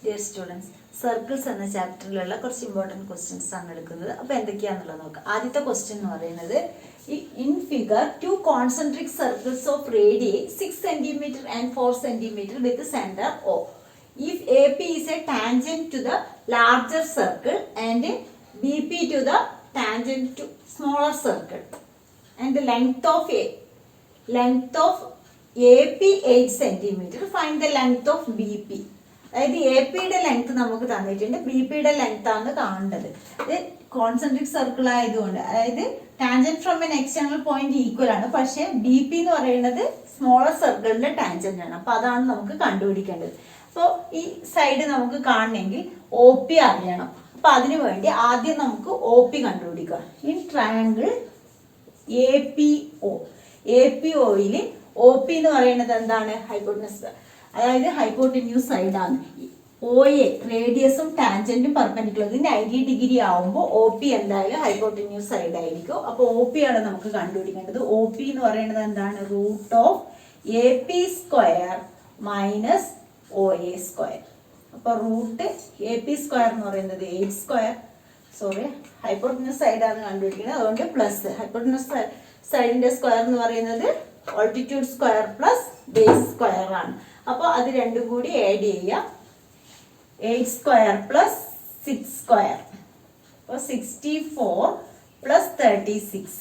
Dear students, circles എന്ന ചാപ്റ്ററിലുള്ള കുറച്ച് important questions ആണ് എടുക്കുന്നത്. അപ്പോൾ എന്തൊക്കെയാണെന്നുള്ളത് നോക്കാം. ആദ്യത്തെ ക്വസ്റ്റ്യൻ എന്ന് പറയുന്നത് in figure to concentric circles of radius 6 cm and 4 cm with center O. If AP is a tangent to the larger circle and BP to the tangent to smaller circle and the length of AP 8 cm, find the length of BP. അതായത് A പിയുടെ length നമുക്ക് തന്നിട്ടുണ്ട്, B പിയുടെ length ആണ് കാണേണ്ടത്. ഇത് concentric circle ആയതുകൊണ്ട്, അതായത് tangent from an external point equal ആണ്, പക്ഷെ ബി പി എന്ന് പറയുന്നത് സ്മോളർ സർക്കിളിന്റെ ടാൻജന്റ് ആണ്. അപ്പൊ അതാണ് നമുക്ക് കണ്ടുപിടിക്കേണ്ടത്. അപ്പോൾ ഈ സൈഡ് നമുക്ക് കാണണമെങ്കിൽ ഒ പി അറിയണം. അപ്പൊ അതിനു വേണ്ടി ആദ്യം നമുക്ക് ഒ പി കണ്ടുപിടിക്കാം. In triangle A P O, A P ഒയിൽ ഒ പി എന്ന് പറയുന്നത് എന്താണ്? ഹൈപ്പോട്ടനസ്, അതായത് ഹൈപ്പോട്ടന്യൂസ് സൈഡാണ്. ഒ എ റേഡിയസും ടാൻജന്റും പെർപെൻഡിക്കുലർ, 90 ഡിഗ്രി ആവുമ്പോൾ ഒ പി എന്തായാലും ഹൈപ്പോട്ടന്യൂസ് സൈഡ് ആയിരിക്കും. അപ്പോൾ ഒ പി ആണ് നമുക്ക് കണ്ടുപിടിക്കേണ്ടത്. ഒ പി എന്ന് പറയുന്നത് എന്താണ്? Root of A P square minus O A square. അപ്പോൾ റൂട്ട് എ പി സ്ക്വയർ എന്ന് പറയുന്നത് 8 സ്ക്വയർ, സോറി ഹൈപ്പോട്ടന്യൂസ് സൈഡാണ് കണ്ടുപിടിക്കുന്നത്, അതുകൊണ്ട് പ്ലസ് ഹൈപ്പോട്ടന്യൂസ് സൈഡിന്റെ സ്ക്വയർ എന്ന് പറയുന്നത് altitude square plus base square ആണ്. അപ്പോൾ അത് രണ്ടും കൂടി ആഡ് ചെയ്യുക. 8 സ്ക്വയർ പ്ലസ് 6 സ്ക്വയർ, അപ്പോൾ 64 plus 36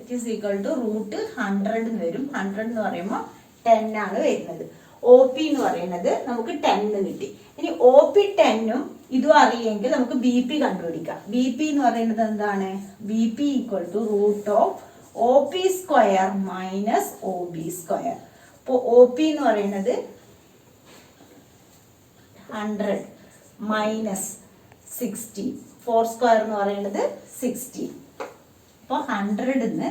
it is equal to root 100 എന്ന് വരും. 100 എന്ന് പറയുമ്പോൾ 10 ആണ് വരുന്നത്. ഒ പി എന്ന് പറയുന്നത് നമുക്ക് 10 കിട്ടി. ഇനി ഒ പി 10ഉം ഇതും അറിയെങ്കിൽ നമുക്ക് ബി പി കണ്ടുപിടിക്കാം. ബി പി എന്ന് പറയുന്നത് എന്താണ്? B P equal to root of O P square minus O B square. അപ്പോൾ ഒ പി എന്ന് പറയുന്നത് 100 മൈനസ് 60, 4 സ്ക്വയർ എന്ന് പറയുന്നത് 16. അപ്പോൾ 100ന്ന്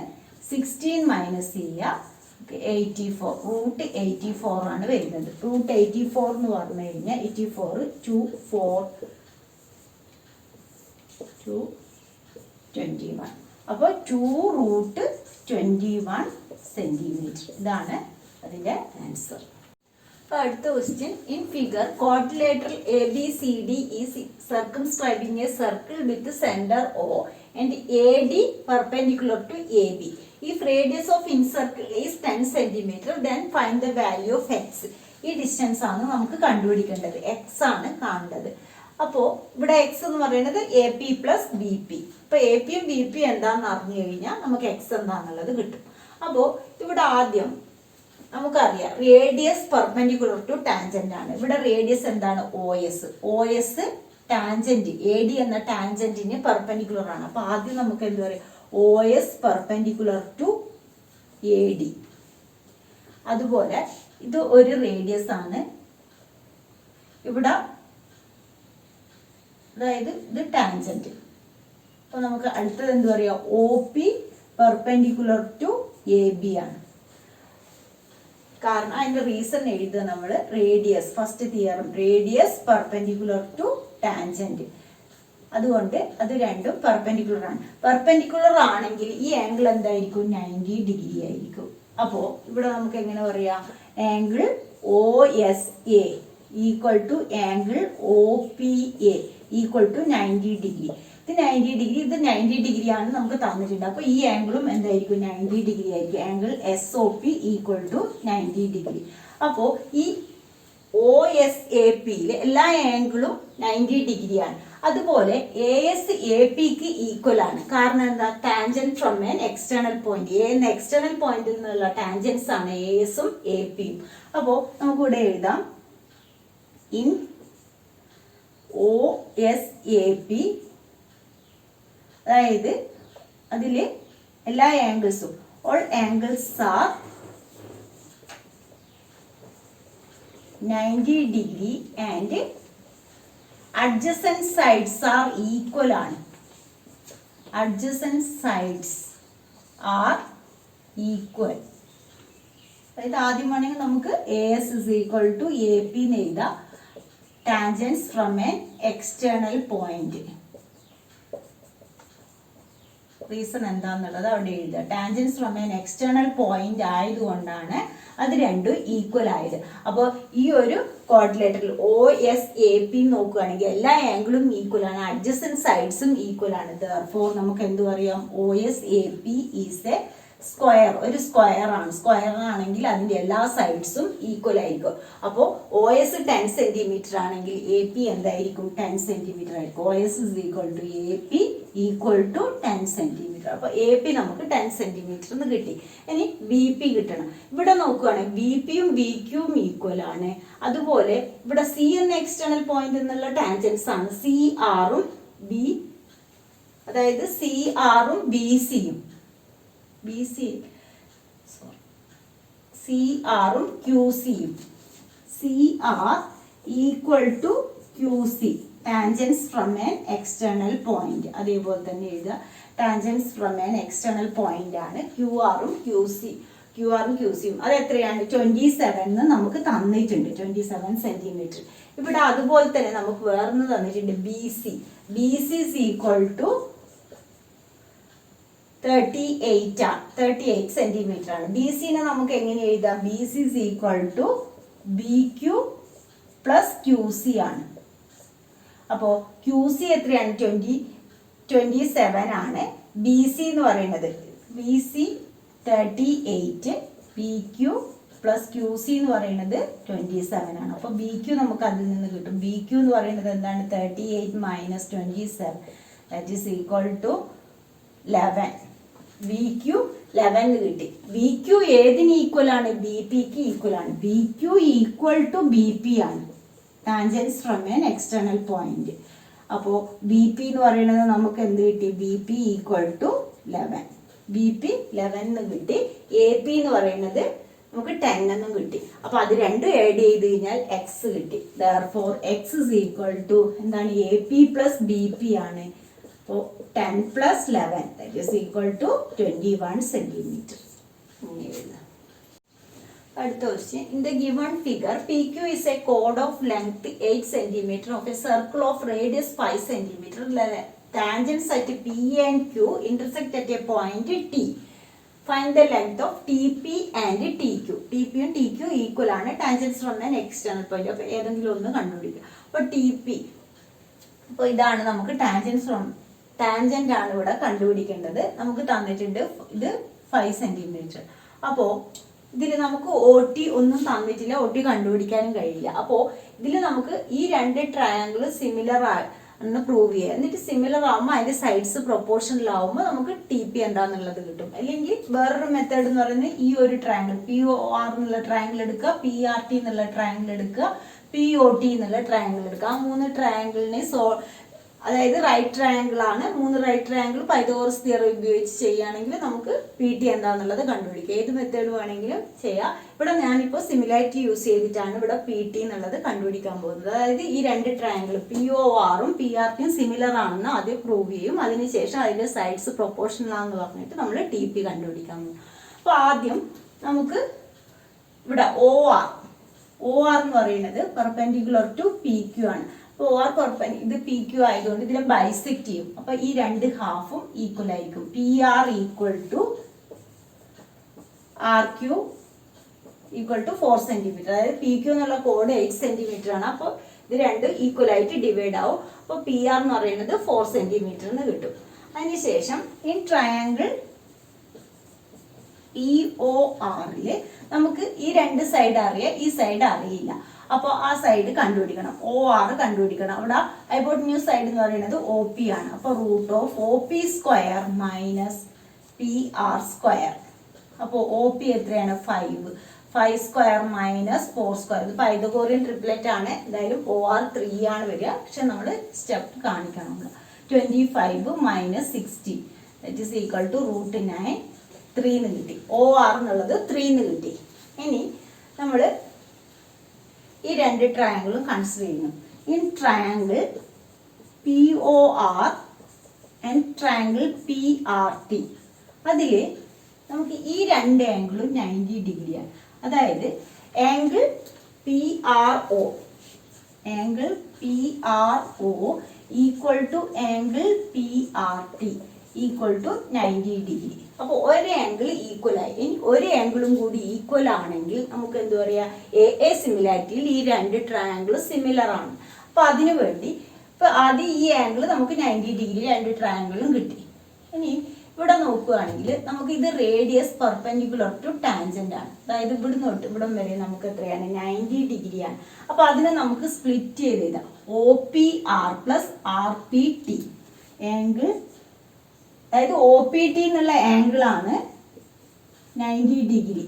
16 മൈനസ് ചെയ്യുക, 84, റൂട്ട് 84 ആണ് വരുന്നത്. റൂട്ട് 84 എന്ന് പറഞ്ഞു കഴിഞ്ഞാൽ 84 221. അപ്പോൾ 2 റൂട്ട് 21 സെന്റിമീറ്റർ. ഇതാണ് അതിൻ്റെ ആൻസർ. അപ്പോൾ അടുത്ത question, in figure quadrilateral A B C D is circumscribing a circle with centre O and A D perpendicular to A B. If radius of incircle is 10 centimetre then find the value of x. ഈ distance ആണ് നമുക്ക് കണ്ടുപിടിക്കേണ്ടത്, X ആണ് കാണേണ്ടത്. അപ്പോൾ ഇവിടെ X എന്ന് പറയുന്നത് A P plus B P. ഇപ്പോൾ എ പിയും ബി പി എന്താണെന്ന് അറിഞ്ഞു കഴിഞ്ഞാൽ നമുക്ക് എക്സ് എന്താണെന്നുള്ളത് കിട്ടും. അപ്പോൾ ഇവിടെ ആദ്യം നമുക്കറിയാം റേഡിയസ് പെർപെൻഡിക്കുലർ ടു ടാൻജന്റ് ആണ്. ഇവിടെ റേഡിയസ് എന്താണ്? O S. O S tangent A D എന്ന ടാൻജന്റിന് പെർപെൻഡിക്കുലർ ആണ്. അപ്പൊ ആദ്യം നമുക്ക് എന്താ പറയുക? O S perpendicular to A D. അതുപോലെ ഇത് ഒരു റേഡിയസ് ആണ്. ഇവിടെ അതായത് ഇത് ടാൻജന്റ്. അപ്പൊ നമുക്ക് അടുത്തത് എന്താ പറയുക? O P perpendicular to A B ആണ്. കാരണം അതിന്റെ റീസൺ എഴുതുക നമ്മൾ. Radius, first theorem, radius perpendicular to tangent, അതുകൊണ്ട് അത് രണ്ടും പെർപെൻഡിക്കുലർ ആണ്. പെർപെൻഡിക്കുലർ ആണെങ്കിൽ ഈ ആംഗിൾ എന്തായിരിക്കും? 90 ഡിഗ്രി ആയിരിക്കും. അപ്പോൾ ഇവിടെ നമുക്ക് എങ്ങനെ പറയാം? Angle O S A equal to angle O P A equal to 90 degree. ഇത് 90 ഡിഗ്രി, ഇത് 90 ഡിഗ്രി ആണ് നമുക്ക് തന്നിട്ടുണ്ട്. അപ്പോൾ ഈ ആംഗിളും എന്തായിരിക്കും? 90 ഡിഗ്രി ആയിരിക്കും. Angle S O P equal to 90 degree. അപ്പോൾ ഈ ഒ എസ് എ പിയിലെ എല്ലാ ആംഗിളും 90 ഡിഗ്രിയാണ്. അതുപോലെ A S A pick equal ആണ്. കാരണം എന്താ? Tangent from an external point. A എന്ന എക്സ്റ്റേണൽ പോയിന്റിൽ നിന്നുള്ള ടാൻജൻസ് ആണ് എ എസും എ പിയും. അപ്പോൾ നമുക്കിവിടെ എഴുതാം in O S A P, അതായത് അതില് എല്ലാ ആംഗിൾസും, all angles are 90 degree and adjacent sides are equal ആണ്. Adjacent sides are equal. അതായത് ആദ്യം വേണമെങ്കിൽ നമുക്ക് A S is equal to A P എന്ന് എഴുതാം. Tangents from an external point. Reason എന്താണെന്നുള്ളത് അവിടെ എഴുതുക. Tangents from an external point ആയതുകൊണ്ടാണ് അത് രണ്ടും ഈക്വൽ ആയത്. അപ്പോൾ ഈ ഒരു ക്വാഡ്രിലേറ്ററിൽ OSAP നോക്കുകയാണെങ്കിൽ എല്ലാ ആംഗിളും ഈക്വൽ ആണ്, അഡ്ജസന്റ് സൈഡ്സും ഈക്വൽ ആണ്. therefore നമുക്ക് എന്ത് പറയാം, OSAP ഈസ് എ സ്ക്വയർ, ഒരു സ്ക്വയർ ആണ്. സ്ക്വയർ ആണെങ്കിൽ അതിന്റെ എല്ലാ സൈഡ്സും ഈക്വൽ ആയിരിക്കും. അപ്പോൾ OS 10 സെന്റിമീറ്റർ ആണെങ്കിൽ AP എന്തായിരിക്കും, 10 സെന്റിമീറ്റർ ആയിരിക്കും. OS is equal to AP equal to 10 centimetre. അപ്പോൾ AP നമുക്ക് 10 സെന്റിമീറ്റർ എന്ന് കിട്ടി. ഇനി BP കിട്ടണം. ഇവിടെ നോക്കുകയാണെങ്കിൽ BPയും BQയും ഈക്വൽ ആണ്. അതുപോലെ ഇവിടെ C എന്ന എക്സ്റ്റേണൽ പോയിന്റ് എന്നുള്ള ടാൻജൻസ് ആണ്. CRഉം അതായത് CRഉം BCയും CRഉം QCയും CR equal to QC tangents from an external point. അതേപോലെ തന്നെ എഴുതുക, tangents from an external point ആണ് QRഉം QCയും. അത് എത്രയാണ്, 27 നമുക്ക് തന്നിട്ടുണ്ട്, 27 സെന്റിമീറ്റർ. ഇവിടെ അതുപോലെ തന്നെ നമുക്ക് വേറൊന്ന് തന്നിട്ടുണ്ട്, BC is equal to 38 centimetre ആണ്. BCനെ നമുക്ക് എങ്ങനെ എഴുതാം, BC is equal to BQ plus QC ആണ്. അപ്പോൾ QC എത്രയാണ്, 27 ആണ്. BC എന്ന് പറയുന്നത് BC 38, BQ plus QC എന്ന് പറയുന്നത് 27 ആണ്. അപ്പോൾ BQ നമുക്ക് അതിൽ നിന്ന് കിട്ടും. BQ എന്ന് പറയുന്നത് എന്താണ്, 38 minus 27 that is equal to 11. BQ 11 കിട്ടി. BQ ഏതിന് ഈക്വൽ ആണ്, BPക്ക് ഈക്വൽ ആണ്. BQ ഈക്വൽ ടു BP ആണ്, tangents from an external point. അപ്പോൾ BP എന്ന് പറയുന്നത് നമുക്ക് എന്ത് കിട്ടി, BP ഈക്വൽ ടു 11. BP 11 എന്ന് കിട്ടി. AP എന്ന് പറയുന്നത് നമുക്ക് 10 എന്നും കിട്ടി. അപ്പോൾ അത് രണ്ടും ആഡ് ചെയ്ത് കഴിഞ്ഞാൽ X കിട്ടി. therefore X is equal to എന്താണ്, AP plus BP ആണ്. അപ്പോൾ 10 plus 11 that is equal to 21 centimetre. അടുത്ത question, in the given figure PQ is a chord of length 8 centimeter of a circle of radius 5 centimeter. Tangents at P and Q intersect at a point T. Find the length of TP and TQ. TP യും TQ equal ആണ്. Tangents from an external point. അപ്പോൾ ഏതെങ്കിലും ഒന്ന് കണ്ടുപിടിക്കുക. അപ്പോൾ TP, അപ്പോൾ ഇതാണ് നമുക്ക് ടാൻജന്റ് ആണ് ഇവിടെ കണ്ടുപിടിക്കേണ്ടത്. നമുക്ക് തന്നിട്ടുണ്ട് ഇത് 5 സെന്റിമീറ്റർ. അപ്പോൾ ഇതിൽ നമുക്ക് OT ഒന്നും തന്നിട്ടില്ല, OT കണ്ടുപിടിക്കാനും കഴിയില്ല. അപ്പോൾ ഇതിൽ നമുക്ക് ഈ രണ്ട് ട്രയാങ്കിൾ സിമിലർ എന്ന് പ്രൂവ് ചെയ്യുക. എന്നിട്ട് സിമിലർ ആകുമ്പോൾ അതിന്റെ സൈഡ്സ് പ്രൊപ്പോർഷണൽ ആകുമ്പോൾ നമുക്ക് TP എന്താന്നുള്ളത് കിട്ടും. അല്ലെങ്കിൽ വേറൊരു മെത്തേഡ് എന്ന് പറയുന്നത് ഈ ഒരു ട്രയാങ്കിൾ POR എന്നുള്ള ട്രയാങ്കിൾ എടുക്കുക, PRT എന്നുള്ള ട്രയാങ്കിൾ എടുക്കുക, POT എന്നുള്ള ട്രയാങ്കിൾ എടുക്കുക. ആ 3 ട്രയാങ്കിളിനെ അതായത് റൈറ്റ് ട്രയാങ്കിൾ ആണ്. 3 റൈറ്റ് ട്രയാങ്കിൾ പൈതഗോറസ് തിയറം ഉപയോഗിച്ച് ചെയ്യുകയാണെങ്കിൽ നമുക്ക് PT എന്താന്നുള്ളത് കണ്ടുപിടിക്കുക. ഏത് മെത്തേഡ് വേണമെങ്കിലും ചെയ്യാം. ഇവിടെ ഞാനിപ്പോൾ സിമിലാരിറ്റി യൂസ് ചെയ്തിട്ടാണ് ഇവിടെ PT എന്നുള്ളത് കണ്ടുപിടിക്കാൻ പോകുന്നത്. അതായത് ഈ രണ്ട് ട്രയാങ്കിൾ PORഉം PRTയും സിമിലർ ആണെന്ന് ആദ്യം പ്രൂവ് ചെയ്യും. അതിനുശേഷം അതിന്റെ സൈഡ്സ് പ്രൊപ്പോർഷണൽ ആണെന്ന് പറഞ്ഞിട്ട് നമ്മൾ TP കണ്ടുപിടിക്കാൻ പോകും. അപ്പോൾ ആദ്യം നമുക്ക് ഇവിടെ OR എന്ന് പറയുന്നത് പെർപെൻഡിക്കുലർ ടു PQ ആണ്. OR ഇത് PQ ആയതുകൊണ്ട് ഇതിനെ ബൈസെക്ട് ചെയ്യും. അപ്പൊ ഈ രണ്ട് ഹാഫും ഈക്വൽ ആയിരിക്കും. PR equal to RQ equal to 4 centimetre. അതായത് PQ എന്നുള്ള കോഡ് 8 സെന്റിമീറ്റർ ആണ്. അപ്പോൾ ഇത് രണ്ടും ഈക്വൽ ആയിട്ട് ഡിവൈഡ് ആവും. അപ്പോൾ PR എന്ന് പറയുന്നത് 4 സെന്റിമീറ്റർ എന്ന് കിട്ടും. അതിനുശേഷം ഈ ട്രയാങ്കിൾ PORല് നമുക്ക് ഈ രണ്ട് സൈഡ് അറിയാം, ഈ സൈഡ് അറിയില്ല. അപ്പോൾ ആ സൈഡ് കണ്ടുപിടിക്കണം, OR കണ്ടുപിടിക്കണം. അവിടെ ഹൈപ്പോട്ടന്യൂസ് സൈഡ് എന്ന് പറയുന്നത് OP ആണ്. അപ്പോൾ √OP square minus PR square. അപ്പോൾ OP എത്രയാണ്, 5 സ്ക്വയർ മൈനസ് 4 സ്ക്വയർ. ഇത് പൈതഗോറിയൻ ട്രിപ്ലെറ്റ് ആണ്. എന്തായാലും OR 3 ആണ് വരിക. പക്ഷെ നമ്മൾ സ്റ്റെപ്പ് കാണിക്കണം. 25 minus 60 that is equal to √9 3 എന്ന് കിട്ടി. OR എന്നുള്ളത് 3 എന്ന് കിട്ടി. ഇനി നമ്മൾ ഈ രണ്ട് ട്രയാങ്കിളും കൺസിഡർ ചെയ്യുന്നു. In triangle POR and triangle PRT അതിൽ നമുക്ക് ഈ രണ്ട് ആംഗിളും 90 ഡിഗ്രിയാണ്. അതായത് angle PRO equal to angle PRT. Equal to 90 degree. അപ്പോൾ ഒരു ആംഗിൾ ഈക്വൽ ആയി. ഇനി ഒരു ആംഗിളും കൂടി ഈക്വൽ ആണെങ്കിൽ നമുക്ക് എന്താ പറയുക, എ സിമിലാരിറ്റിയിൽ ഈ രണ്ട് ട്രയാങ്കിളും സിമിലർ ആണ്. അപ്പോൾ അതിനു വേണ്ടി ഇപ്പോൾ ആദ്യം ഈ ആംഗിൾ നമുക്ക് 90 ഡിഗ്രി രണ്ട് ട്രയാങ്കിളും കിട്ടി. ഇനി ഇവിടെ നോക്കുകയാണെങ്കിൽ നമുക്ക് ഇത് റേഡിയസ് പെർപെൻഡിക്കുലർ ടു ടാൻജന്റ് ആണ്. അതായത് ഇവിടെ തൊട്ട് ഇവിടം വരെ നമുക്ക് എത്രയാണ്, 90 ഡിഗ്രിയാണ്. അപ്പോൾ അതിനെ നമുക്ക് സ്പ്ലിറ്റ് ചെയ്ത് എഴുതാം. OPR പ്ലസ് RPT ആംഗിൾ, അതായത് OPT എന്നുള്ള ആംഗിളാണ് 90 ഡിഗ്രി.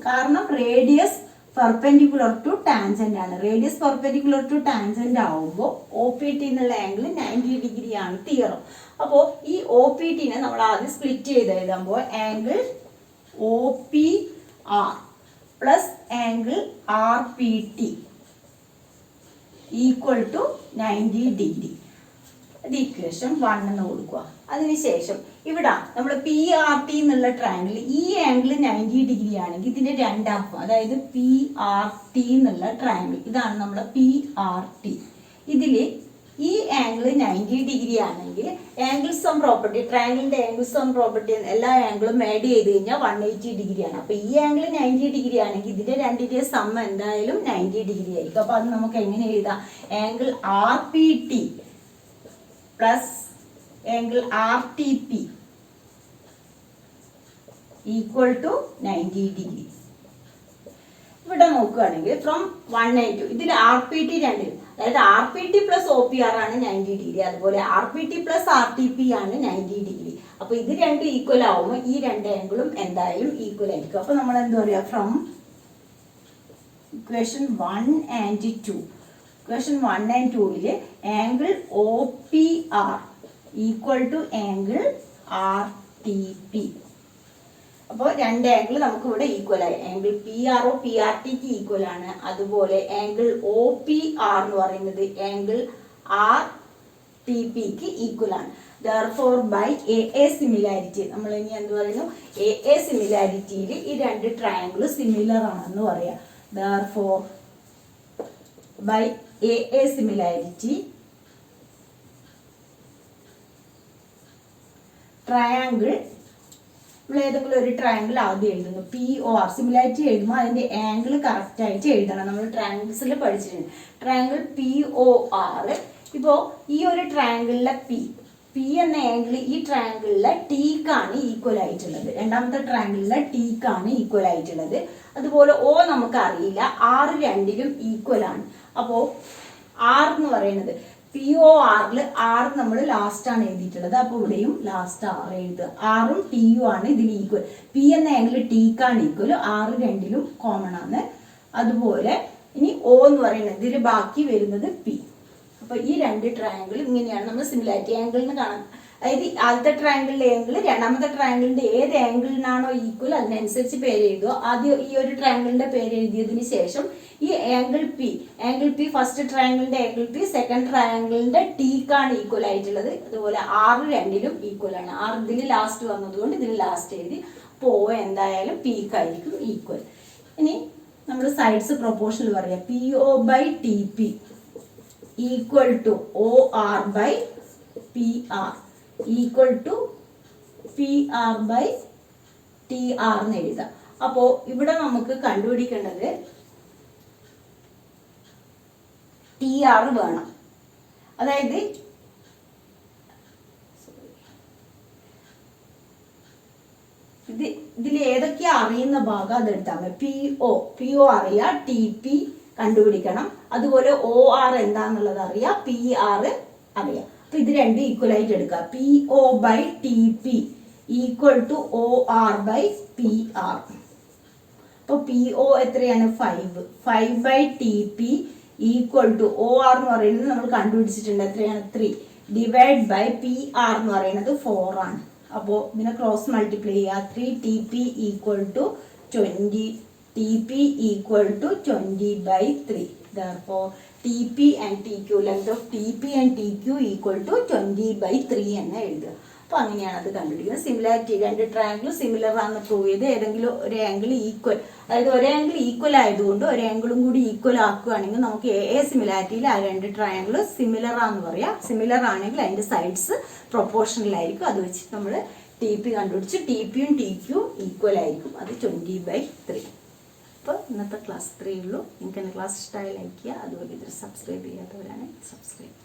കാരണം റേഡിയസ് പെർപെൻഡിക്കുലർ ടു ടാൻജന്റ് ആണ്. റേഡിയസ് പെർപെൻഡിക്കുലർ ടു ടാൻജന്റ് ആവുമ്പോൾ OPT എന്നുള്ള ആംഗിൾ 90 ഡിഗ്രി ആണ് തിയറം. അപ്പോൾ ഈ OPTനെ നമ്മൾ ആദ്യം സ്പ്ലിറ്റ് ചെയ്ത് എഴുതുമ്പോൾ angle OPR plus angle RPT equal to 90 degree. ഇത് ഇക്വേഷൻ 1 എന്ന് കൊടുക്കുക. അതിനുശേഷം ഇവിടെ നമ്മൾ PRT എന്നുള്ള ട്രയാങ്കിൾ ഈ ആംഗിൾ 90 ഡിഗ്രി ആണെങ്കിൽ ഇതിന്റെ രണ്ടാക്കും, അതായത് PRT എന്നുള്ള ട്രയാങ്കിൾ ഇതാണ് നമ്മളെ PRT. ഇതിൽ ഈ ആംഗിൾ 90 ഡിഗ്രി ആണെങ്കിൽ ആംഗിൾ സം പ്രോപ്പർട്ടി, ട്രയാങ്കിളിന്റെ ആംഗിൾ സം പ്രോപ്പർട്ടി എല്ലാ ആംഗിളും ആഡ് ചെയ്ത് കഴിഞ്ഞാൽ 180 ഡിഗ്രി ആണ്. അപ്പൊ ഈ ആംഗിൾ 90 ഡിഗ്രി ആണെങ്കിൽ ഇതിന്റെ രണ്ടിന്റെ സം എന്തായാലും 90 ഡിഗ്രി ആയിരിക്കും. അപ്പൊ അത് നമുക്ക് എങ്ങനെ എഴുതാം, angle RPT plus angle RTP equal to 90 degree. ഇവിടെ നോക്കുകയാണെങ്കിൽ ഫ്രം 180 ഇതിൽ RPT രണ്ടിലും, അതായത് RPT പ്ലസ് OPR ആണ് 90 ഡിഗ്രി, അതുപോലെ RPT പ്ലസ് RTP ആണ് 90 ഡിഗ്രി. അപ്പൊ ഇത് രണ്ടും ഈക്വൽ ആവുമ്പോൾ ഈ രണ്ട് ആംഗിളും എന്തായാലും ഈക്വൽ ആയിരിക്കും. അപ്പൊ നമ്മൾ എന്താ പറയുക, from equation 1 and 2, equation 1 and 2 angle OPR equal to angle RTP. അപ്പോൾ രണ്ട് ആംഗിൾ നമുക്ക് ഇവിടെ ഈക്വൽ ആയി. ആംഗിൾ PRO PRTക്ക് ഈക്വൽ ആണ്. അതുപോലെ ആംഗിൾ OPR എന്ന് പറയുന്നത് ആംഗിൾ RTPക്ക് ഈക്വൽ ആണ്. Therefore by AA സിമിലാരിറ്റി നമ്മൾ ഇനി എന്ത് പറയുന്നു, AA സിമിലാരിറ്റിയിൽ ഈ രണ്ട് ട്രയാങ്കിൾ സിമിലർ ആണെന്ന് പറയാം. Therefore by AA similarity triangle, നമ്മൾ ഏതെങ്കിലും ഒരു ട്രയാങ്കിൾ ആദ്യം എഴുതുന്നു. POR സിമിലാരിറ്റി എഴുതുമ്പോൾ അതിന്റെ ആംഗിൾ കറക്റ്റ് ആയിട്ട് എഴുതണം. നമ്മൾ ട്രയാങ്കിൾസിൽ പഠിച്ചിട്ടുണ്ട്. ട്രയാങ്കിൾ POR, ഇപ്പോൾ ഈ ഒരു ട്രയാങ്കിളിലെ P എന്ന ആംഗിൾ ഈ ട്രയാങ്കിളിലെ Tക്കാണ് ഈക്വൽ ആയിട്ടുള്ളത്. രണ്ടാമത്തെ ട്രയാങ്കിളിലെ Tക്കാണ് ഈക്വൽ ആയിട്ടുള്ളത്. അതുപോലെ O നമുക്ക് അറിയില്ല, R രണ്ടിലും ഈക്വൽ ആണ്. അപ്പോൾ R എന്ന് പറയുന്നത് PORൽ R നമ്മൾ ലാസ്റ്റ് ആണ് എഴുതിയിട്ടുള്ളത്. അപ്പോൾ ഇവിടെയും ലാസ്റ്റ് R എഴുതുക. Rഉം Tയും ആണ് ഇതിൽ ഈക്വൽ. P എന്ന ആംഗിൾ Tക്കാണ് ഈക്വൽ, R രണ്ടിലും കോമൺ ആണ്. അതുപോലെ ഇനി O എന്ന് പറയുന്നത് ഇതിൽ ബാക്കി വരുന്നത് P. അപ്പൊ ഈ രണ്ട് ട്രയാങ്കിൾ ഇങ്ങനെയാണ് നമ്മൾ സിമിലാരിറ്റി ആംഗിളിന് കാണാൻ. അതായത് ആദ്യത്തെ ട്രയാങ്കിളിന്റെ ആംഗിൾ രണ്ടാമത്തെ ട്രയാങ്കിളിന്റെ ഏത് ആംഗിളിനാണോ ഈക്വൽ അതിനനുസരിച്ച് പേര് എഴുതുക. ആദ്യം ഈ ഒരു ട്രയാങ്കിളിന്റെ പേര് എഴുതിയതിന് ശേഷം ഈ ആംഗിൾ P ഫസ്റ്റ് ട്രയാങ്കിളിന്റെ ആംഗിൾ P സെക്കൻഡ് ട്രയാങ്കിളിന്റെ Tക്കാണ് ഈക്വൽ ആയിട്ടുള്ളത്. അതുപോലെ R രണ്ടിലും ഈക്വൽ ആണ്. R ഇതിൽ ലാസ്റ്റ് വന്നതുകൊണ്ട് ഇതിൽ ലാസ്റ്റ് എഴുതി. അപ്പോൾ O എന്തായാലും Pക്കായിരിക്കും ഈക്വൽ. ഇനി നമ്മൾ സൈഡ്സ് പ്രൊപ്പോർഷണൽ പറയാം. PO by TP equal to OR by PR equal to PR by TR എന്ന് എഴുതാം. അപ്പോൾ ഇവിടെ നമുക്ക് കണ്ടുപിടിക്കേണ്ടത് TR വേണം. അതായത് ഇതിൽ ഏതൊക്കെയാ അറിയുന്ന ഭാഗം അതെടുത്താൽ മതി. PO അറിയാം, TP കണ്ടുപിടിക്കണം, അതുപോലെ OR എന്താന്നുള്ളത് അറിയാം, PR അറിയാം. അപ്പൊ ഇത് രണ്ടും ഈക്വൽ ആയിട്ട് എടുക്കുക. PO by TP equal to OR by PR. അപ്പൊ PO എത്രയാണ്, 5 by TP equal to OR എന്ന് പറയുന്നത് നമ്മൾ കണ്ടുപിടിച്ചിട്ടുണ്ട്, എത്രയാണ്, 3 ഡിവൈഡ് ബൈ PR എന്ന് പറയുന്നത് 4 ആണ്. അപ്പോൾ ഇതിനെ ക്രോസ് മൾട്ടിപ്ലൈ ചെയ്യുക. 3 TP equal to 20, TP equal to 20 by 3. Therefore TP and TQ, length of TP and TQ equal to 20 by 3 എന്ന് എഴുതുക. അപ്പോൾ അങ്ങനെയാണ് അത് കണ്ടുപിടിക്കുന്നത്. സിമിലാരിറ്റി, രണ്ട് ട്രയാങ്കിൾ സിമിലർ ആണെന്ന് പ്രൂവ് ചെയ്ത് ഏതെങ്കിലും ഒരു ആംഗിൾ ഈക്വൽ, അതായത് ഒരേ ആംഗിൾ ഈക്വൽ ആയതുകൊണ്ട് ഒരു ആംഗിളും കൂടി ഈക്വൽ ആക്കുകയാണെങ്കിൽ നമുക്ക് സിമിലാരിറ്റിയിൽ ആ രണ്ട് ട്രയാങ്കിൾ സിമിലർ ആണെന്ന് പറയാം. സിമിലർ ആണെങ്കിൽ അതിൻ്റെ സൈഡ്സ് പ്രൊപ്പോർഷണൽ ആയിരിക്കും. അത് വെച്ചിട്ട് നമ്മൾ ടി പി കണ്ടുപിടിച്ച് ടി പിയും ടി ക്യൂവും ഈക്വൽ ആയിരിക്കും. അത് 20/3. അപ്പോൾ ഇന്നത്തെ ക്ലാസ് 3 ഉള്ളൂ. നിങ്ങൾക്ക് എൻ്റെ ക്ലാസ് ഇഷ്ടമായി ലൈക്ക് ചെയ്യുക. അതുപോലെ ഇതിൽ സബ്സ്ക്രൈബ് ചെയ്യാത്തവരാണ് സബ്സ്ക്രൈബ്.